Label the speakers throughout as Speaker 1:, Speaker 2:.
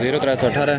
Speaker 1: 0318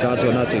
Speaker 1: 479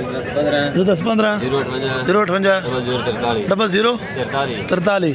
Speaker 2: 1015 058 00 43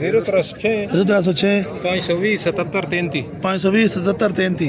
Speaker 1: 0306
Speaker 2: 0306
Speaker 1: 520 77 33
Speaker 2: 520 77 33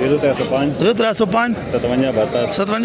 Speaker 3: 0305
Speaker 2: 0305 57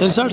Speaker 2: 160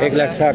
Speaker 4: 1,60,000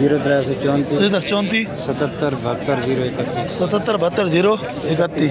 Speaker 4: 0334
Speaker 2: 34
Speaker 4: 77 72 031
Speaker 2: 77 72 031.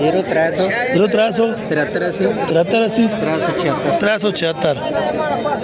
Speaker 4: 0300
Speaker 2: 0300
Speaker 4: 73
Speaker 2: 73 80
Speaker 4: 376
Speaker 2: 376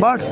Speaker 2: 62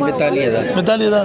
Speaker 4: 42,000
Speaker 2: 42,000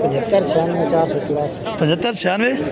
Speaker 4: 75
Speaker 2: 75 96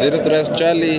Speaker 3: 0340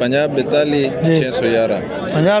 Speaker 3: 50 42 611
Speaker 2: 50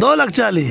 Speaker 2: 2,40,000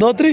Speaker 2: 2,3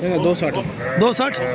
Speaker 2: 260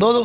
Speaker 2: 2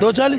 Speaker 2: 240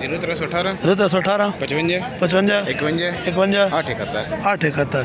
Speaker 4: 0318
Speaker 2: 0318
Speaker 4: 55
Speaker 2: 55
Speaker 4: 51
Speaker 2: 51
Speaker 4: 871
Speaker 2: 871